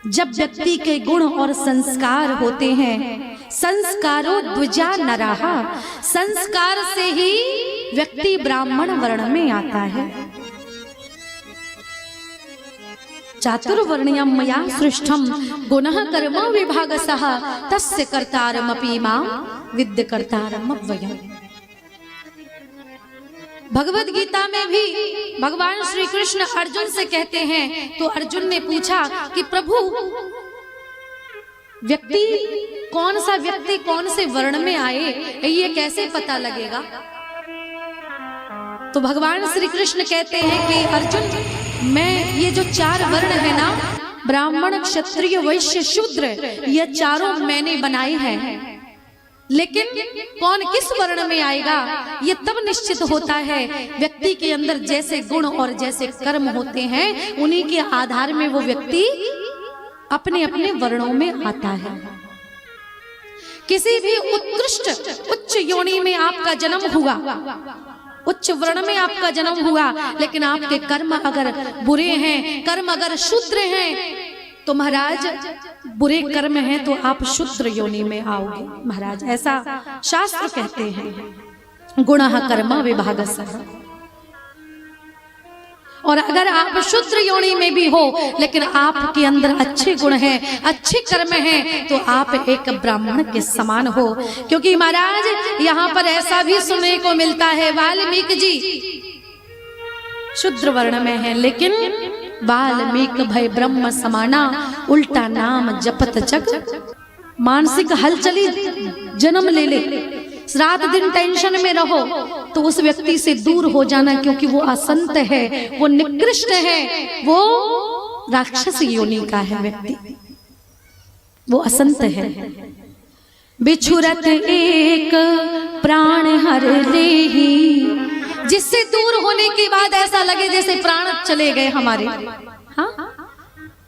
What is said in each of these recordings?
जब व्यक्ति के गुण और संस्कार होते हैं, संस्कारो द्विजा नरः, संस्कार से ही व्यक्ति ब्राह्मण वर्ण में आता है। चातुर्वर्ण्यं मया सृष्टं गुणः कर्म विभागसः तस्य कर्तारमपि मां विद्य कर्तारमव्ययम्। भगवद गीता में भी भगवान श्री कृष्ण अर्जुन से कहते हैं, तो अर्जुन ने पूछा कि प्रभु व्यक्ति कौन सा व्यक्ति कौन से वर्ण में आए, ये कैसे पता लगेगा? तो भगवान श्री कृष्ण कहते हैं कि अर्जुन, मैं ये जो 4 वर्ण है ना, ब्राह्मण क्षत्रिय वैश्य शूद्र, ये चारों मैंने बनाए हैं। लेकिन कौन किस वर्ण में आएगा ये तब निश्चित होता है, व्यक्ति के अंदर जैसे गुण और जैसे कर्म होते हैं उन्हीं के आधार में वो व्यक्ति अपने अपने वर्णों में आता है। किसी भी उत्कृष्ट उच्च योनि में आपका जन्म हुआ, उच्च वर्ण में आपका जन्म हुआ, लेकिन आपके कर्म अगर बुरे हैं, कर्म अगर शूद्र हैं, तो महाराज बुरे कर्म हैं तो आप शूद्र योनि में आओगे महाराज, ऐसा शास्त्र कहते हैं। गुणः कर्म विभागसः। और अगर आप शूद्र योनि में भी हो लेकिन आपके अंदर अच्छे गुण हैं, अच्छे कर्म हैं, तो आप एक ब्राह्मण के समान हो। क्योंकि महाराज यहाँ पर ऐसा भी सुनने को मिलता है, वाल्मीकि जी शूद्र वर्ण में है लेकिन वाल्मीकि भय ब्रह्म समाना, उल्टा नाम जपत जग। मानसिक हलचली जन्म ले ले, रात दिन टेंशन में रहो तो उस व्यक्ति से दूर हो जाना, क्योंकि वो असंत है, वो निकृष्ट है, वो राक्षस योनि का है व्यक्ति, वो असंत है। बिछुरत एक प्राण हर लेही, जिससे दूर होने के बाद ऐसा लगे जैसे प्राण चले गए हमारे। हाँ,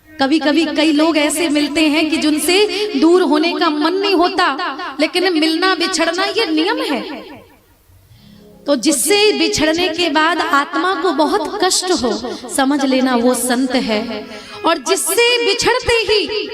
कभी कभी कई लोग ऐसे मिलते हैं कि जिनसे दूर होने का मन नहीं होता, लेकिन मिलना बिछड़ना ये नियम है। तो जिससे बिछड़ने के बाद आत्मा को बहुत कष्ट हो, समझ लेना वो संत है। और जिससे बिछड़ते ही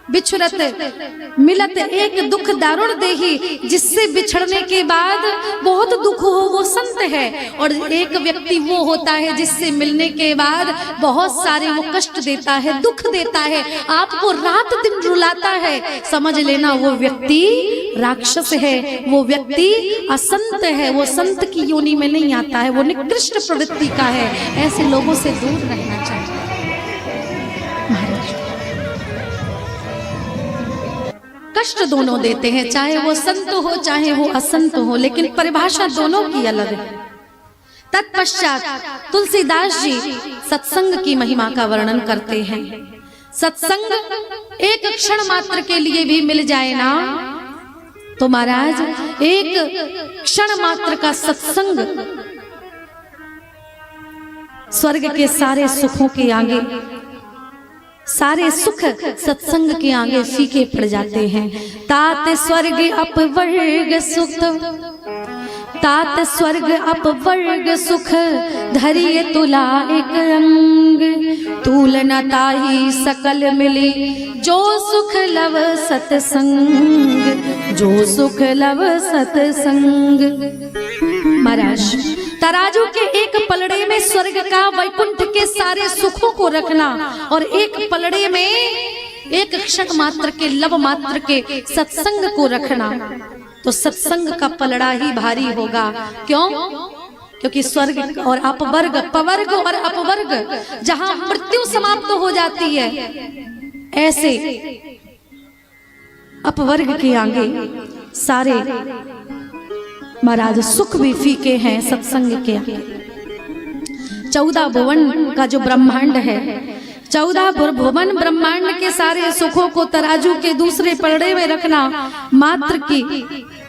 बिछुरत मिलत एक दुख दारुण देही, जिससे बिछड़ने के बाद बहुत दुख हो, वो संत है। और एक व्यक्ति वो होता है जिससे मिलने के बाद बहुत सारे वो कष्ट देता है, दुख देता है, आपको रात दिन रुलाता है, समझ लेना वो व्यक्ति राक्षस है, वो व्यक्ति असंत है, वो संत की योनि में नहीं आता है, वो निकृष्ट प्रवृत्ति का है। ऐसे लोगों से दूर रहना चाहिए महाराज। कष्ट दोनों देते हैं, चाहे वो संत हो चाहे वो असंत हो, लेकिन परिभाषा दोनों की अलग है। तत्पश्चात तुलसीदास जी सत्संग की महिमा का वर्णन करते हैं। सत्संग एक क्षण मात्र के लिए भी मिल जाए ना, तो महाराज एक क्षण मात्र का सत्संग स्वर्ग के सारे सुखों के आगे, सारे सुख सत्संग के आगे फीके पड़ जाते हैं। तात स्वर्ग अपवर्ग सुख, तात स्वर्ग अपवर्ग सुख, धरिए तुला एक अंग, तुलना ताही सकल मिली, जो सुख लव सत्संग, जो सुख लव सत्संग। महाराज तराजू के एक पलड़े में स्वर्ग का, वैकुंठ के सारे सुखों को रखना, और एक पलड़े में एक क्षण मात्र के, लव मात्र के सत्संग को रखना, तो सत्संग का पलड़ा ही भारी होगा। क्यों? क्योंकि स्वर्ग और अपवर्ग, पवर्ग और अपवर्ग, जहां मृत्यु समाप्त हो जाती है, ऐसे अपवर्ग के आगे सारे महाराज सुख भी फीके हैं सत्संग के आगे। 14 भुवन का जो ब्रह्मांड है, 14 भुवन ब्रह्मांड के सारे सुखों को तराजू के दूसरे पलड़े में रखना मात्र की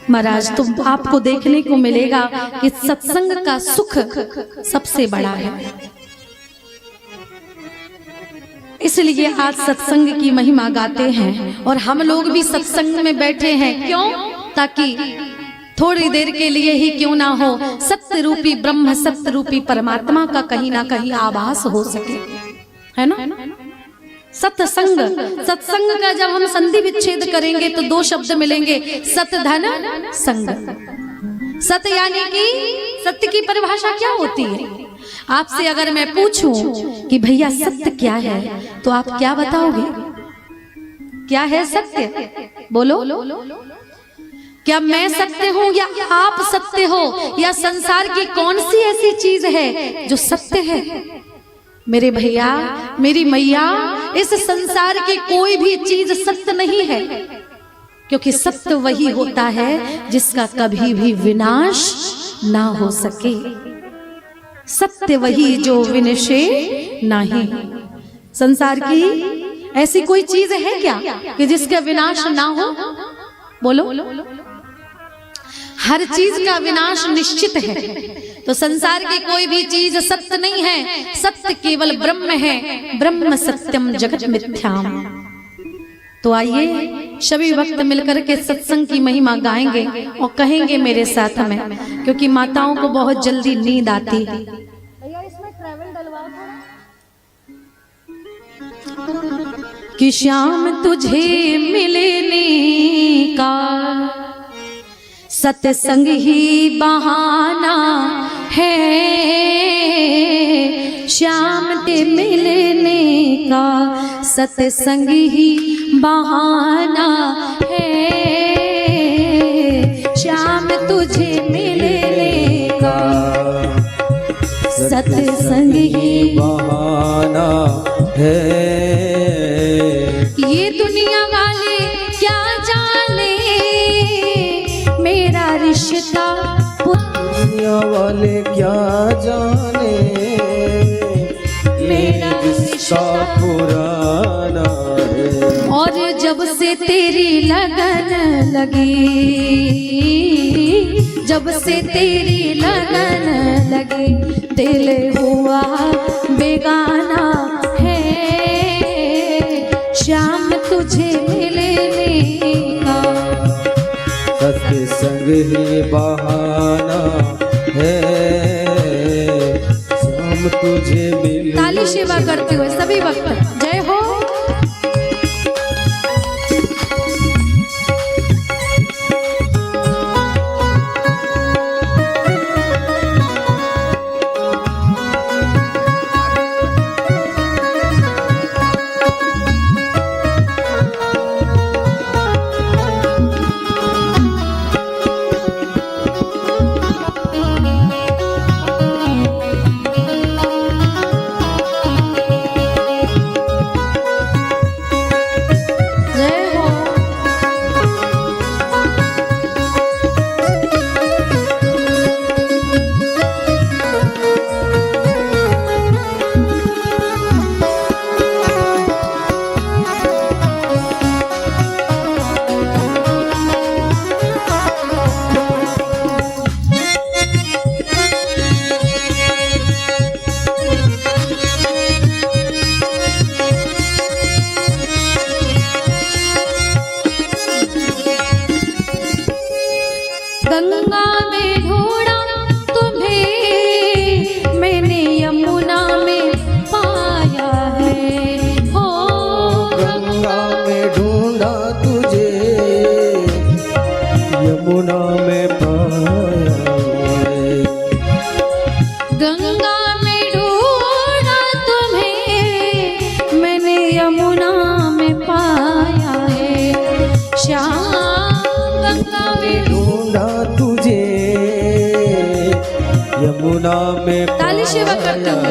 महाराज, तो आपको देखने को मिलेगा कि सत्संग का सुख सबसे बड़ा है। इसलिए आज सत्संग की महिमा गाते हैं, और हम लोग भी सत्संग में बैठे हैं। क्यों? ताकि थोड़ी देर के लिए ही क्यों ना हो, सत्य रूपी ब्रह्म, सत्य रूपी परमात्मा का कहीं ना कहीं आभास हो सके, है ना। सत्संग, सत्संग का जब हम संधि विच्छेद करेंगे तो दो शब्द मिलेंगे, सत धन संग। सत यानी कि सत्य की परिभाषा क्या होती है? आपसे अगर मैं पूछूं कि भैया सत्य क्या है, तो आप क्या बताओगे? क्या है सत्य? बोलो। क्या मैं सत्य हूं या आप सत्य हो, या संसार की कौन सी ऐसी चीज है जो सत्य है? मेरे भैया, मेरी मैया, इस संसार की कोई भी चीज सत्य नहीं है, क्योंकि सत्य वही होता है जिसका कभी भी विनाश ना हो सके। सत्य वही जो विनशे नहीं। संसार की ऐसी कोई चीज है क्या कि जिसका विनाश ना हो? बोलो। हर चीज का विनाश निश्चित है, तो संसार की कोई भी चीज सत्य नहीं है। सत्य केवल ब्रह्म है, ब्रह्म सत्यम जगत मिथ्याम। तो आइए सभी भक्त मिलकर के सत्संग की महिमा गाएंगे और कहेंगे मेरे साथ में, क्योंकि माताओं को बहुत जल्दी नींद आती है। कि श्याम तुझे मिलने का सत्संग ही बहाना है, श्याम ते मिलने का सत्संग ही बहाना है, श्याम तुझे मिलने का सत्संग ही बहाना है। ये दुनिया वाले क्या जाने मेरा रिश्ता, दुनिया वाले क्या जाने मेरा रिश्ता पुराना है। और जब से तेरी लगन लगी, जब से तेरी लगन लगी, दिल हुआ बेगाना है, श्याम तुझे मिलने का सत्संग ही बहाना है, श्याम तुझे मिलने। ताली सेवा करते हुए सभी भक्त जय हो। गंगा में ढूंढा तुम्हें मैंने, यमुना में पाया है हो। गंगा में ढूंढा तुझे, यमुना में पाया है। गंगा में ढूंढा तुम्हें मैंने, यमुना में पाया है, श्याम गंगा में ढूंढा तुझे, यमुना में ताली सेवा करते हुए।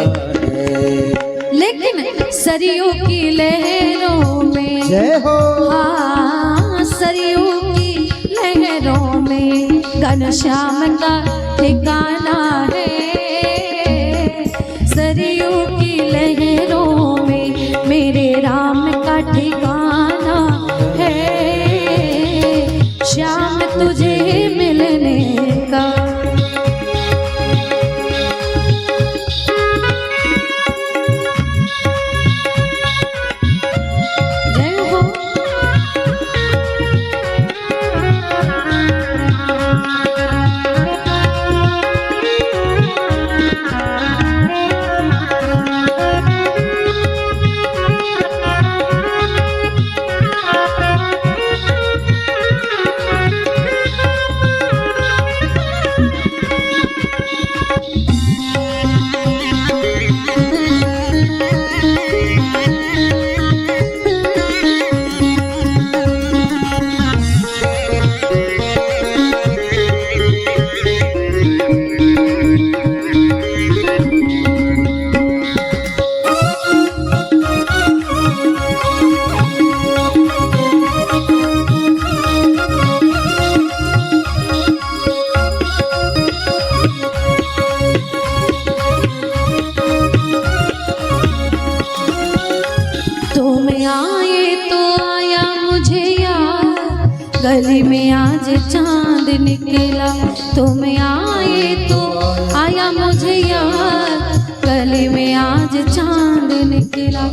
लेकिन सरयू की लहरों में, जय हो। हाँ सरयू की लहरों में घनश्याम का ठिकाना है, सरयू की लहरों में मेरे राम का ठिकाना है, श्याम तुझे मिलने का। जय हो। आए तो आया मुझे याद, गली में आज चांद निकला। तुम आए तो आया मुझे याद, गली में आज चांद निकला।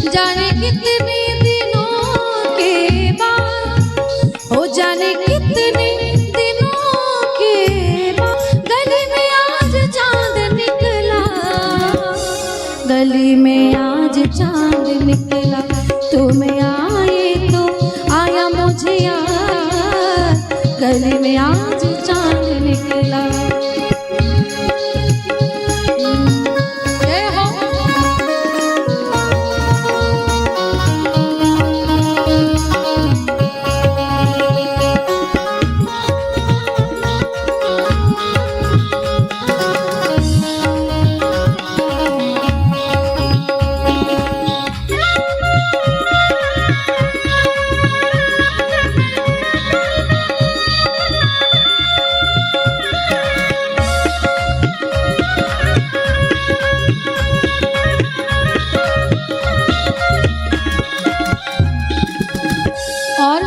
जाने कितने दिनों के बाद, हो जाने कितने दिनों के बाद, गली में आज चांद निकला, गली में आज चांद निकला। तुम आए तो आया मुझे याद, गली में आज चांद निकला। जय हो। और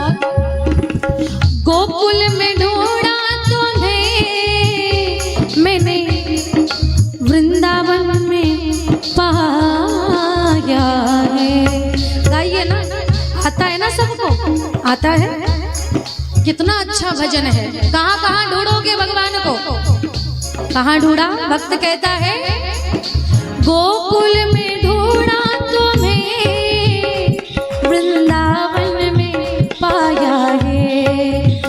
गोकुल में ढूंढा तुम्हें मैंने, वृंदावन में पाया है। गाइए ना, आता है ना सबको, आता है। कितना अच्छा भजन है। कहाँ कहाँ ढूंढोगे भगवान को, कहाँ ढूंढा? भक्त कहता है गोकुल में ढूंढा तुम्हें, वृंदावन में पाया है।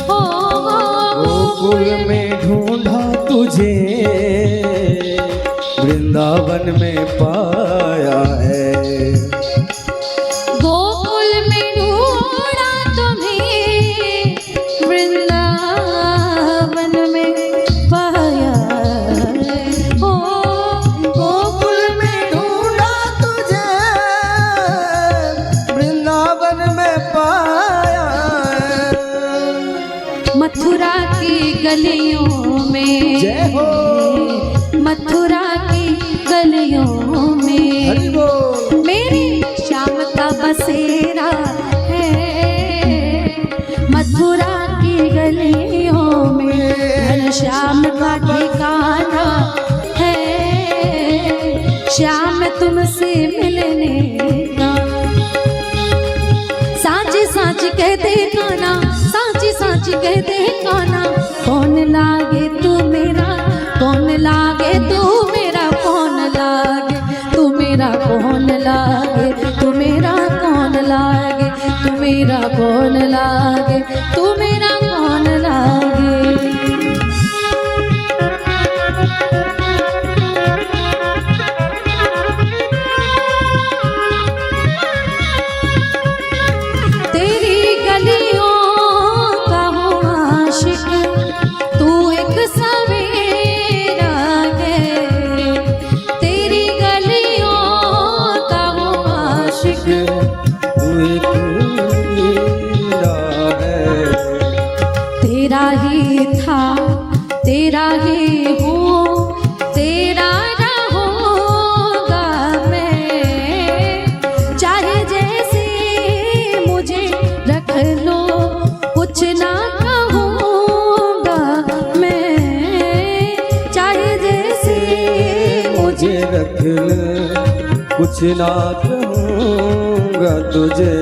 ओ गोकुल में ढूंढा तुझे, वृंदावन में पाया है। गोकुल में ढूंढा तुम्हें, वृंदावन में पाया है। ओ गोकुल में ढूंढा तुझे, वृंदावन में पाया है। मथुरा की गलियों में, जय हो। मथुरा की गलियों में, हरि बोल। मेरी श्याम का बसेरा है। मथुरा की गलियों में घनश्याम का ठिकाना है। श्याम तुमसे मिलने का, साँची साँची कहते काना, साँची साँची कहते काना। कौन लागे तू मेरा, कौन लागे तू मेरा, कौन लागे तू मेरा, कौन लागे तू मेरा, कौन लागे तू मेरा, कौन लागे तू मेरा, कौन लागे। तेरी गलियों का हूँ आशिक, तू एक सवेरा है। तेरी गलियों का हूँ आशिक, तू एक हीरा है। तेरा ही था, तेरा ही हूँ, तेरा रहूँगा मैं। चाहे जैसे मुझे रख लो, कुछ ना कहूँगा मैं। चाहे जैसे मुझे रख ले, कुछ ना कहूँगा तुझे।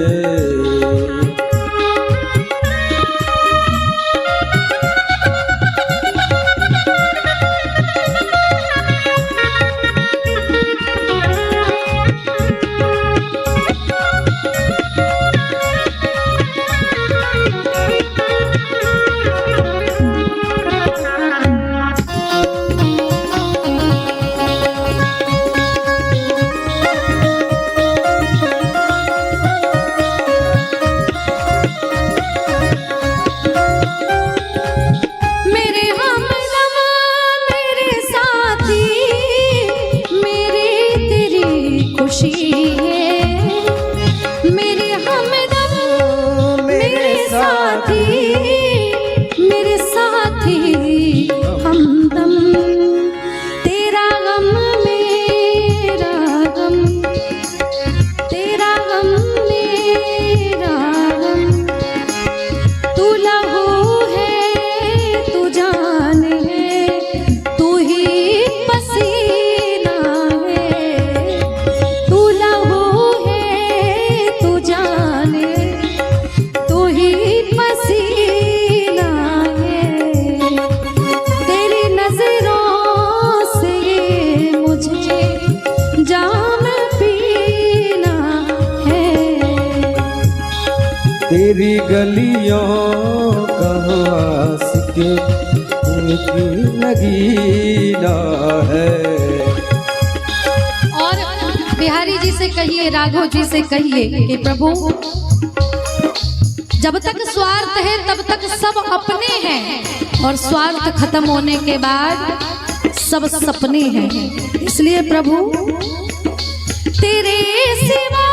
तेरी गलियों का आशिक उनकी नगीना है। और बिहारी जी से कहिए, राघव जी से कहिए कि प्रभु जब तक स्वार्थ है तब तक सब अपने हैं, और स्वार्थ खत्म होने के बाद सब सपने हैं। इसलिए प्रभु तेरे सिवा